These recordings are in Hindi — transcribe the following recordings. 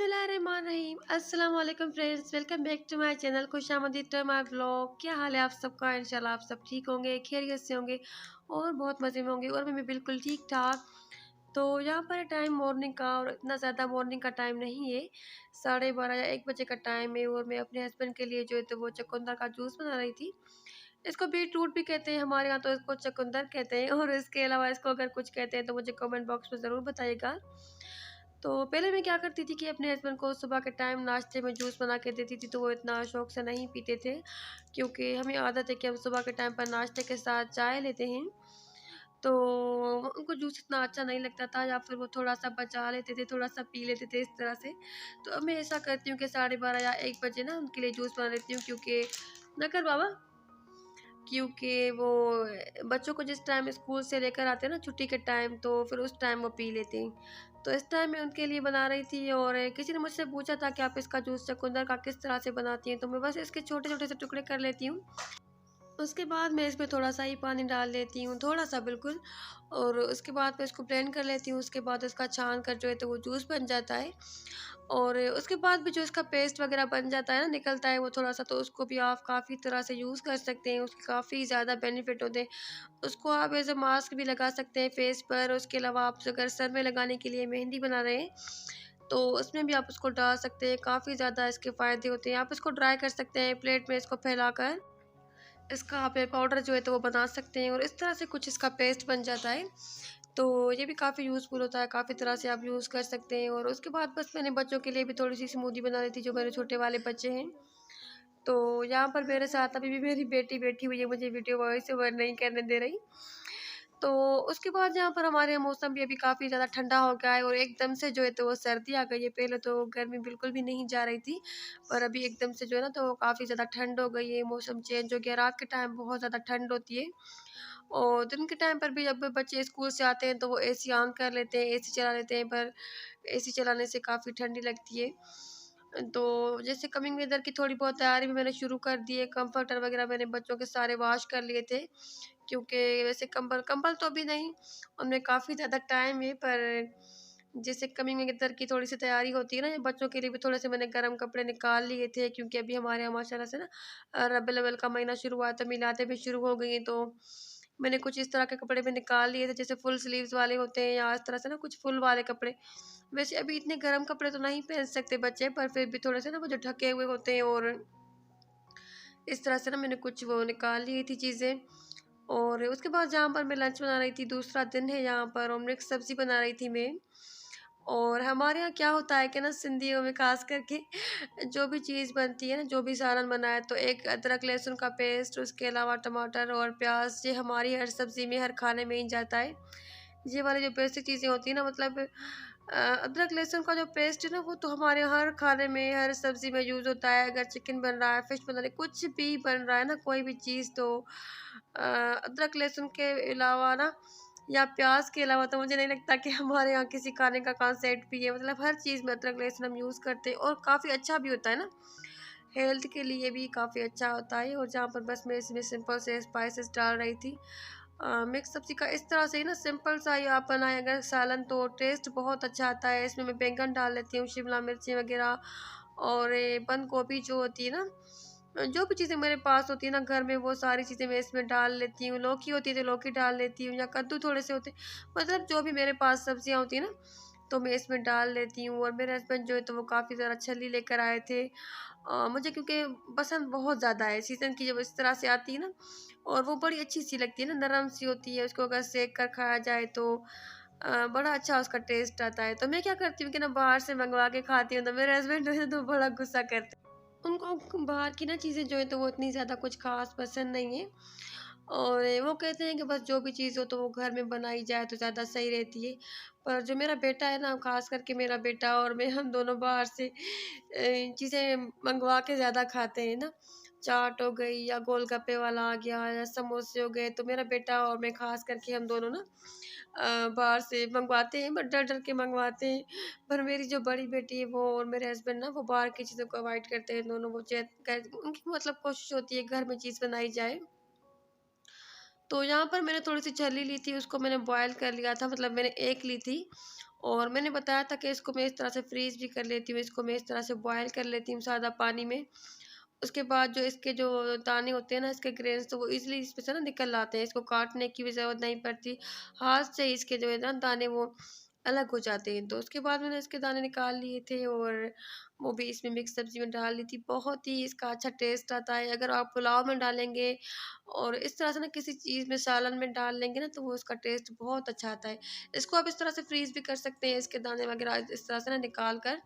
बिस्मिल्लाहिर्रहमानिर्रहीम। अस्सलाम वालेकुम friends, welcome back to my channel खुशामदीद टू माय ब्लॉग। क्या हाल है आप सबका? इंशाल्लाह आप सब ठीक होंगे, खैरियत से होंगे और बहुत मज़े में होंगे। और मैं भी बिल्कुल ठीक ठाक। तो यहाँ पर टाइम मॉर्निंग का, और इतना ज़्यादा मॉर्निंग का टाइम नहीं है, 12:30 या 1 बजे का टाइम है। और मैं अपने हस्बैंड के लिए जो है तो वो चुकंदर का जूस बना रही थी। इसको बीट रूट भी कहते हैं हमारे यहाँ, तो इसको चुकंदर कहते हैं। और इसके अलावा इसको अगर कुछ कहते हैं तो मुझे कमेंट बॉक्स में ज़रूर बताइएगा। तो पहले मैं क्या करती थी कि अपने हस्बैंड को सुबह के टाइम नाश्ते में जूस बना के देती थी, तो वो इतना शौक से नहीं पीते थे, क्योंकि हमें आदत है कि हम सुबह के टाइम पर नाश्ते के साथ चाय लेते हैं। तो उनको जूस इतना अच्छा नहीं लगता था, या फिर वो थोड़ा-सा बचा लेते थे, थोड़ा-सा पी लेते थे इस तरह से। तो अब मैं ऐसा करती हूँ कि 12:30 या 1 बजे ना उनके लिए जूस बना लेती हूँ, क्योंकि ना कर बाबा, क्योंकि वो बच्चों को जिस टाइम स्कूल से लेकर आते हैं ना छुट्टी के टाइम, तो फिर उस टाइम वो पी लेते हैं। तो इस टाइम मैं उनके लिए बना रही थी, और किसी ने मुझसे पूछा था कि आप इसका जूस चुकंदर का किस तरह से बनाती हैं, तो मैं बस इसके छोटे-छोटे से टुकड़े कर लेती हूँ। उसके बाद मैं इसमें थोड़ा-सा ही पानी डाल देती हूँ, थोड़ा-सा बिल्कुल। और उसके बाद मैं इसको ब्लेंड कर लेती हूँ। उसके बाद इसका छान कर जो है तो वो जूस बन जाता है। और उसके बाद भी जो इसका पेस्ट वग़ैरह बन जाता है ना, निकलता है वो थोड़ा-सा, तो उसको भी आप काफ़ी तरह से यूज़ कर सकते हैं। उसके काफ़ी ज़्यादा बेनिफिट होते हैं। उसको आप एज़ अ मास्क भी लगा सकते हैं फेस पर। उसके अलावा आप अगर सर में लगाने के लिए मेहंदी बना रहे हैं, तो उसमें भी आप उसको डाल सकते हैं। काफ़ी ज़्यादा इसके फ़ायदे होते हैं। आप इसको ड्राई कर सकते हैं प्लेट में इसको फैलाकर। इसका आप ये पाउडर जो है तो वो बना सकते हैं, और इस तरह से कुछ इसका पेस्ट बन जाता है। तो ये भी काफ़ी यूज़फुल होता है, काफ़ी तरह से आप यूज़ कर सकते हैं। और उसके बाद बस मैंने बच्चों के लिए भी थोड़ी-सी स्मूदी बना दी थी, जो मेरे छोटे वाले बच्चे हैं। तो यहाँ पर मेरे साथ अभी भी मेरी बेटी बैठी हुई है, मुझे वीडियो वॉइस ओवर नहीं करने दे रही। तो उसके बाद यहाँ पर हमारे यहाँ मौसम भी अभी काफ़ी ज़्यादा ठंडा हो गया है, और एकदम से जो है तो वो सर्दी आ गई है। पहले तो गर्मी बिल्कुल भी नहीं जा रही थी, पर अभी एकदम से जो है ना तो काफ़ी ज़्यादा ठंड हो गई है, मौसम चेंज हो गया। रात के टाइम बहुत ज़्यादा ठंड होती है, और दिन के टाइम पर भी जब बच्चे स्कूल से आते हैं तो वो एसी ऑन कर लेते हैं, एसी चला लेते हैं, पर एसी चलाने से काफ़ी ठंडी लगती है। तो जैसे कमिंग वेदर की थोड़ी बहुत तैयारी भी मैंने शुरू कर दी है। कंफर्टर वगैरह मैंने बच्चों के सारे वॉश कर लिए थे, क्योंकि वैसे कंबल कंबल तो अभी नहीं, उनमें काफ़ी ज़्यादा टाइम है। पर जैसे कमिंग वेदर की थोड़ी-सी तैयारी होती है ना, बच्चों के लिए भी थोड़े से मैंने गर्म कपड़े निकाल लिए थे, क्योंकि अभी हमारे यहाँ माशाल्लाह से ना रबीउल अव्वल का महीना शुरू हुआ है, तो मिलादें भी शुरू हो गई हैं। तो मैंने कुछ इस तरह के कपड़े भी निकाल लिए थे, जैसे फुल स्लीव्स वाले होते हैं, या इस तरह से ना कुछ फुल वाले कपड़े। वैसे अभी इतने गर्म कपड़े तो नहीं पहन सकते बच्चे, पर फिर भी थोड़े से ना वो जो ढके हुए होते हैं, और इस तरह से ना मैंने कुछ वो निकाल ली थी चीज़ें। और उसके बाद जहाँ पर मैं लंच बना रही थी, दूसरा दिन है यहाँ पर, और मिक्स सब्ज़ी बना रही थी मैं। और हमारे यहाँ क्या होता है कि ना, सिंधियों में ख़ास करके जो भी चीज़ बनती है ना, जो भी सालन बना है, तो एक अदरक लहसुन का पेस्ट, उसके अलावा टमाटर और प्याज़, ये हमारी हर सब्ज़ी में, हर खाने में ही जाता है। ये वाली जो बेसिक चीज़ें होती हैं ना, मतलब अदरक लहसुन का जो पेस्ट है ना, वो तो हमारे हर खाने में, हर सब्ज़ी में यूज़ होता है। अगर चिकन बन रहा है, फ़िश बन रही है, कुछ भी बन रहा है ना, कोई भी चीज़, तो अदरक लहसुन के अलावा ना, या प्याज़ के अलावा, तो मुझे नहीं लगता कि हमारे यहाँ किसी खाने का कॉन्सेप्ट भी है। मतलब हर चीज़ में अदरक लहसुन हम यूज़ करते हैं, और काफ़ी अच्छा भी होता है ना, हेल्थ के लिए भी काफ़ी अच्छा होता है। और जहाँ पर बस मैं इसमें सिंपल से स्पाइसेस डाल रही थी। मिक्स सब्ज़ी का इस तरह से ही ना, सिंपल सा ही आप बनाएँ अगर सालन, तो टेस्ट बहुत अच्छा आता है। इसमें मैं बैंगन डाल लेती हूँ, शिमला मिर्ची वग़ैरह, और ये बंद गोभी जो होती है ना, जो भी चीज़ें मेरे पास होती है ना घर में, वो सारी चीज़ें मैं इसमें डाल लेती हूँ। लौकी होती है तो लौकी डाल लेती हूँ, या कद्दू थोड़े से होते हैं, मतलब जो भी मेरे पास सब्ज़ियाँ होती हैं ना, तो मैं इसमें डाल लेती हूँ। और मेरे हस्बैंड जो है तो वो काफ़ी ज़्यादा छल्ली लेकर आए थे। मुझे क्योंकि पसंद बहुत ज़्यादा है, सीज़न की जब इस तरह से आती है ना, और वो बड़ी अच्छी-सी लगती है ना, नरम सी होती है, उसको अगर सेक कर खाया जाए तो बड़ा अच्छा उसका टेस्ट आता है। तो मैं क्या करती हूँ कि ना, बाहर से मंगवा के खाती हूँ, तो मेरे हस्बैंड जो है तो बड़ा गुस्सा करते हैं। उनको बाहर की ना चीज़ें जो है तो वो इतनी ज़्यादा कुछ ख़ास पसंद नहीं है, और वो कहते हैं कि बस जो भी चीज़ हो तो वो घर में बनाई जाए तो ज़्यादा सही रहती है। पर जो मेरा बेटा है ना, ख़ास करके मेरा बेटा और मैं, हम दोनों बाहर से चीज़ें मंगवा के ज़्यादा खाते हैं ना। चाट हो गई, या गोलगप्पे वाला आ गया, या समोसे हो गए, तो मेरा बेटा और मैं ख़ास करके हम दोनों ना बाहर से मंगवाते हैं, बट डर-डर के मंगवाते हैं। पर मेरी जो बड़ी बेटी है वो, और मेरे हस्बैंड ना, वो बाहर की चीज़ों को अवॉइड करते हैं दोनों। वो उनकी मतलब कोशिश होती है घर में चीज़ बनाई जाए। तो यहाँ पर मैंने थोड़ी-सी छल्ली ली थी, उसको मैंने बॉयल कर लिया था, मतलब मैंने 1 ली थी, और मैंने बताया था कि इसको मैं इस तरह से फ्रीज़ भी कर लेती हूँ, इसको मैं इस तरह से बॉयल कर लेती हूँ सादा पानी में। उसके बाद जो इसके जो दाने होते हैं ना, इसके ग्रेन्स, तो वो ईज़िली इसमें से ना निकल आते हैं, इसको काटने की भी ज़रूरत नहीं पड़ती। हाथ से ही इसके जो है ना दाने वो अलग हो जाते हैं। तो उसके बाद मैंने इसके दाने निकाल लिए थे और वो भी इसमें मिक्स सब्ज़ी में डाल दी थी। बहुत ही इसका अच्छा टेस्ट आता है। अगर आप पुलाव में डालेंगे और इस तरह से ना किसी चीज़ में, सालन में डाल लेंगे ना, तो वो उसका टेस्ट बहुत अच्छा आता है। इसको आप इस तरह से फ्रीज़ भी कर सकते हैं, इसके दाने वगैरह इस तरह से ना निकाल कर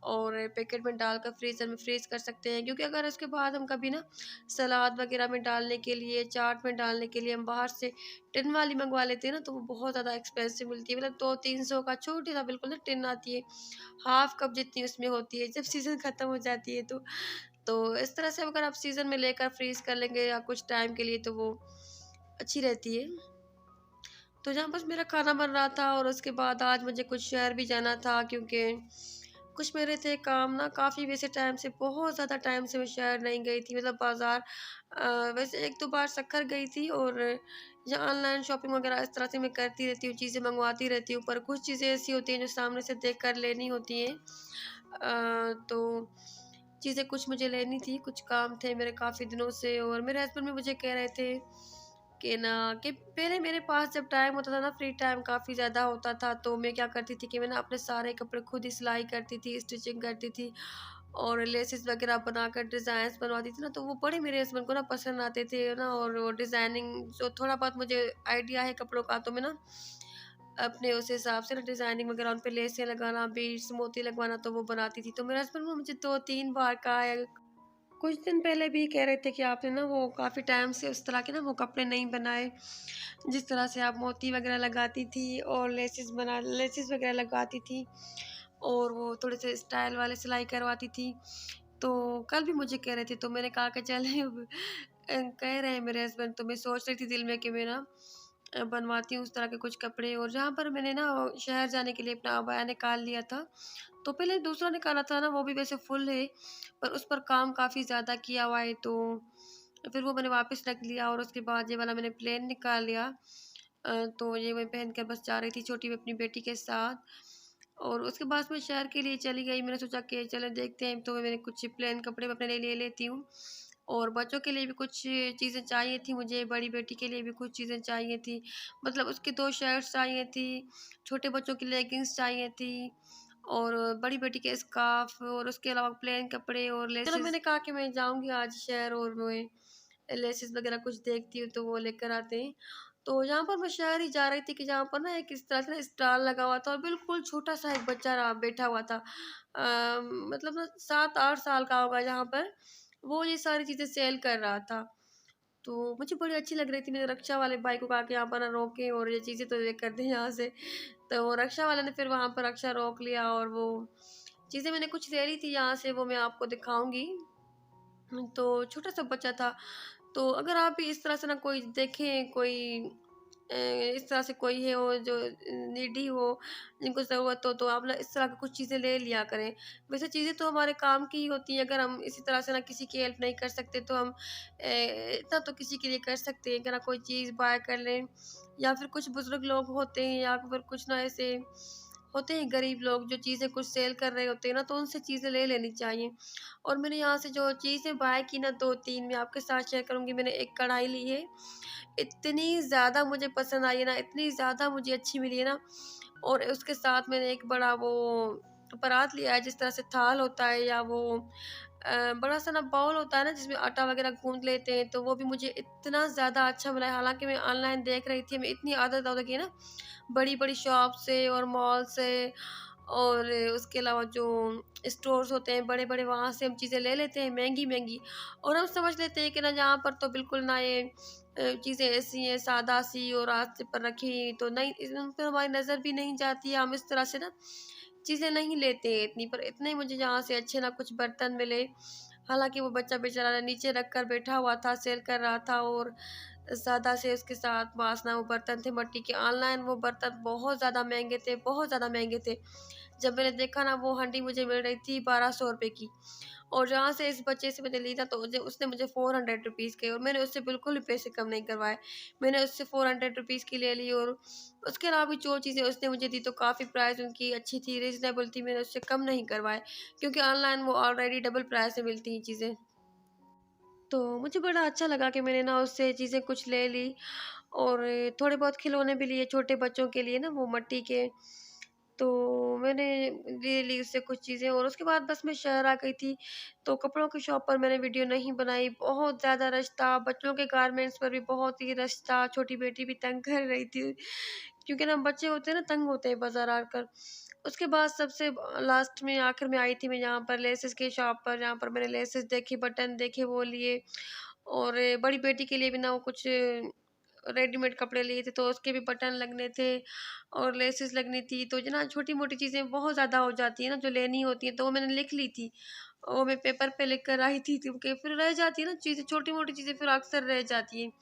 और पैकेट में डालकर फ्रीज़र में फ्रीज़ कर सकते हैं। क्योंकि अगर उसके बाद हम कभी ना सलाद वगैरह में डालने के लिए, चाट में डालने के लिए हम बाहर से टिन वाली मंगवा लेते हैं ना, तो वो बहुत ज़्यादा एक्सपेंसिव मिलती है। मतलब 200-300 का छोटी-सा बिल्कुल ना टिन आती है, हाफ़ कप जितनी उसमें होती है, जब सीज़न ख़त्म हो जाती है तो। तो इस तरह से अगर आप सीज़न में लेकर फ्रीज़ कर लेंगे या कुछ टाइम के लिए, तो वो अच्छी रहती है। तो जहाँ बस मेरा खाना बन रहा था और उसके बाद आज मुझे कुछ शहर भी जाना था, क्योंकि कुछ मेरे थे काम ना, काफ़ी वैसे टाइम से, बहुत ज़्यादा टाइम से मैं शहर नहीं गई थी, मतलब बाज़ार। वैसे 1-2 बार शक्कर गई थी और या ऑनलाइन शॉपिंग वगैरह इस तरह से मैं करती रहती हूँ, चीज़ें मंगवाती रहती हूँ, पर कुछ चीज़ें ऐसी होती हैं जो सामने से देख कर लेनी होती हैं। तो चीज़ें कुछ मुझे लेनी थी, कुछ काम थे मेरे काफ़ी दिनों से, और मेरे हस्बैंड भी मुझे कह रहे थे कि ना, कि पहले मेरे पास जब टाइम होता था ना, फ्री टाइम काफ़ी ज़्यादा होता था, तो मैं क्या करती थी कि मैं ना अपने सारे कपड़े खुद ही सिलाई करती थी, स्टिचिंग करती थी और लेसेस वगैरह बनाकर डिज़ाइंस बनवाती थी ना, तो वो बड़े मेरे हस्बैंड को ना पसंद आते थे ना। और वो डिज़ाइनिंग जो थोड़ा बहुत मुझे आइडिया है कपड़ों का, तो मैं ना अपने उस हिसाब से ना डिज़ाइनिंग वगैरह, उन पे लेसें लगाना, बीड्स, मोती लगवाना, तो वो बनाती थी। तो मेरे हस्बैंड ने मुझे 2-3 बार कहा है, कुछ दिन पहले भी कह रहे थे कि आपने ना वो काफ़ी टाइम से उस तरह के ना वो कपड़े नहीं बनाए, जिस तरह से आप मोती वगैरह लगाती थी और लेसेस वगैरह लगवाती थी और वो थोड़े से स्टाइल वाले सिलाई करवाती थी। तो कल भी मुझे कह रहे थे, तो मैंने कहा कि चलें अब कह रहे हैं मेरे हस्बैंड, तो मैं सोच रही थी दिल में कि मैं ना बनवाती हूँ उस तरह के कुछ कपड़े। और जहाँ पर मैंने ना शहर जाने के लिए अपना अबाया निकाल लिया था, तो पहले दूसरा निकाला था ना, वो भी वैसे फुल है, पर उस पर काम काफ़ी ज़्यादा किया हुआ है, तो फिर वो मैंने वापस रख लिया और उसके बाद ये वाला मैंने प्लेन निकाल लिया। तो ये मैं पहन कर बस जा रही थी छोटी अपनी बेटी के साथ, और उसके बाद मैं शहर के लिए चली गई। मैंने सोचा कि चलो देखते हैं, तो मैंने कुछ प्लेन कपड़े अपने लिए ले लेती हूँ और बच्चों के लिए भी कुछ चीज़ें चाहिए थी मुझे, बड़ी बेटी के लिए भी कुछ चीज़ें चाहिए थी। मतलब उसकी 2 शर्ट्स चाहिए थी, छोटे बच्चों की लेगिंग्स चाहिए थी और बड़ी बेटी के स्कार्फ, और उसके अलावा प्लेन कपड़े और लेसेस। चलो मैंने कहा कि मैं जाऊँगी आज शहर और मैं लेसेस वगैरह कुछ देखती हूँ, तो वो लेकर आते हैं। तो यहाँ पर मैं शहर ही जा रही थी कि जहाँ पर ना एक इस तरह से ना स्टॉल लगा हुआ था और बिल्कुल छोटा-सा एक बच्चा रहा बैठा हुआ था। मतलब ना 7-8 साल का होगा, जहाँ पर वो ये सारी चीज़ें सेल कर रहा था। तो मुझे बड़ी अच्छी लग रही थी। मैंने रक्षा वाले भाई को कहा कि यहाँ पर ना रोकें और ये चीज़ें तो लेकर दें यहाँ से। तो वो रक्षा वाले ने फिर वहाँ पर रक्षा रोक लिया और वो चीज़ें मैंने कुछ ले ली थी यहाँ से, वो मैं आपको दिखाऊँगी। तो छोटा-सा बच्चा था। तो अगर आप भी इस तरह से ना कोई देखें, कोई इस तरह से कोई है वो जो नीडी हो, जिनको ज़रूरत हो, तो आप ना इस तरह की कुछ चीज़ें ले लिया करें। वैसे चीज़ें तो हमारे काम की ही होती हैं, अगर हम इसी तरह से ना किसी की हेल्प नहीं कर सकते, तो हम इतना तो किसी के लिए कर सकते हैं कि ना कोई चीज़ बाय कर लें। या फिर कुछ बुज़ुर्ग लोग होते हैं या फिर कुछ ना ऐसे होते हैं गरीब लोग जो चीज़ें कुछ सेल कर रहे होते हैं ना, तो उनसे चीज़ें ले लेनी चाहिए। और मैंने यहाँ से जो चीज़ें बाय की ना 2-3 मैं आपके साथ शेयर करूँगी। मैंने एक कढ़ाई ली है, इतनी ज़्यादा मुझे पसंद आई है ना, इतनी ज़्यादा मुझे अच्छी मिली है ना। और उसके साथ मैंने एक बड़ा वो परात लिया है, जिस तरह से थाल होता है या वो बड़ा-सा ना बाउल होता है ना, जिसमें आटा वगैरह गूँध लेते हैं, तो वो भी मुझे इतना ज़्यादा अच्छा मिला है। हालाँकि मैं ऑनलाइन देख रही थी, हमें इतनी आदत हो गई है ना बड़ी-बड़ी शॉप से और मॉल से, और उसके अलावा जो स्टोर्स होते हैं बड़े-बड़े, वहाँ से हम चीज़ें ले लेते हैं महँगी-महँगी, और हम समझ लेते हैं कि ना यहाँ पर तो बिल्कुल ना ये चीज़ें ऐसी हैं सादा-सी और रास्ते पर रखी, तो नहीं, इस उन पे हमारी नज़र भी नहीं जाती है। हम इस तरह से ना चीज़ें नहीं लेते हैं इतनी, पर इतने मुझे यहाँ से अच्छे ना कुछ बर्तन मिले। हालाँकि वो बच्चा बेचारा नीचे रख कर बैठा हुआ था, सेल कर रहा था, और सादा से उसके साथ वासना वो बर्तन थे मिट्टी के। ऑनलाइन वो बर्तन बहुत ज़्यादा महँगे थे, बहुत ज़्यादा महँगे थे। जब मैंने देखा ना, वो हांडी मुझे मिल रही थी 1200 रुपए की, और जहाँ से इस बच्चे से मैंने ली था तो उसने मुझे 400 रुपीज़ के, और मैंने उससे बिल्कुल भी पैसे कम नहीं करवाए। मैंने उससे 400 रुपीज़ की ले ली, और उसके अलावा भी जो चीज़ें उसने मुझे दी तो काफ़ी प्राइस उनकी अच्छी थी, रीज़नेबल थी, मैंने उससे कम नहीं करवाए, क्योंकि ऑनलाइन वो ऑलरेडी डबल प्राइस में मिलती हैं चीज़ें। तो मुझे बड़ा अच्छा लगा कि मैंने ना उससे चीज़ें कुछ ले ली, और थोड़े बहुत खिलौने भी लिए छोटे बच्चों के लिए ना, वो मिट्टी के। तो मैंने ले ली उससे कुछ चीज़ें, और उसके बाद बस मैं शहर आ गई थी। तो कपड़ों की शॉप पर मैंने वीडियो नहीं बनाई, बहुत ज़्यादा रश था, बच्चों के गारमेंट्स पर भी बहुत ही रश था, छोटी बेटी भी तंग कर रही थी, क्योंकि ना बच्चे होते हैं ना, तंग होते हैं बाज़ार आकर। उसके बाद सबसे लास्ट में आखिर में आई थी मैं यहाँ पर लेसेस की शॉप पर, जहाँ पर मैंने लेसेस देखी, बटन देखे, वो लिए। और बड़ी बेटी के लिए भी ना वो कुछ रेडीमेड कपड़े लिए थे, तो उसके भी बटन लगने थे और लेसेस लगनी थी। तो जो ना छोटी-मोटी चीज़ें बहुत ज़्यादा हो जाती हैं ना, जो लेनी होती हैं, तो वो मैंने लिख ली थी। वो मैं पेपर पे लिख कर आई थी, क्योंकि फिर रह जाती है ना चीज़ें, छोटी-मोटी चीज़ें फिर अक्सर रह जाती हैं।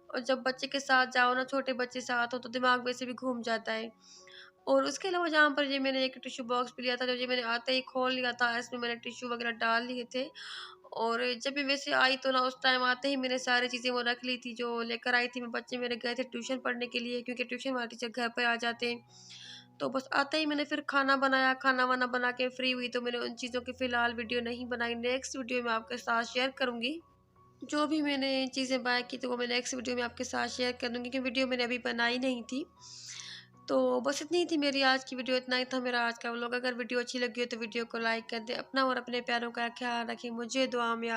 और जब बच्चे के साथ जाओ ना, छोटे बच्चे साथ हो, तो दिमाग वैसे भी घूम जाता है। और उसके अलावा जहाँ पर ये मैंने एक टिश्यू बॉक्स भी लिया था, जो ये मैंने आते ही खोल लिया था, इसमें मैंने टिश्यू वगैरह डाल लिए थे। और जब भी वैसे आई तो ना, उस टाइम आते ही मैंने सारी चीज़ें वो रख ली थी जो लेकर आई थी मैं। बच्चे मेरे गए थे ट्यूशन पढ़ने के लिए, क्योंकि ट्यूशन वाले टीचर घर पे आ जाते हैं। तो बस आते ही मैंने फिर खाना बनाया, खाना-वाना बना के फ्री हुई, तो मैंने उन चीज़ों की फ़िलहाल वीडियो नहीं बनाई। नेक्स्ट वीडियो में आपके साथ शेयर करूँगी। जो भी मैंने चीज़ें बाय की, तो वो मैं नेक्स्ट वीडियो में आपके साथ शेयर कर दूँगी, क्योंकि वीडियो मैंने अभी बनाई नहीं थी। तो बस इतनी ही थी मेरी आज की वीडियो, इतना ही था मेरा आज का व्लॉग। अगर वीडियो अच्छी लगी हो तो वीडियो को लाइक कर दें। अपना और अपने प्यारों का ख़्याल रखें। मुझे दुआ में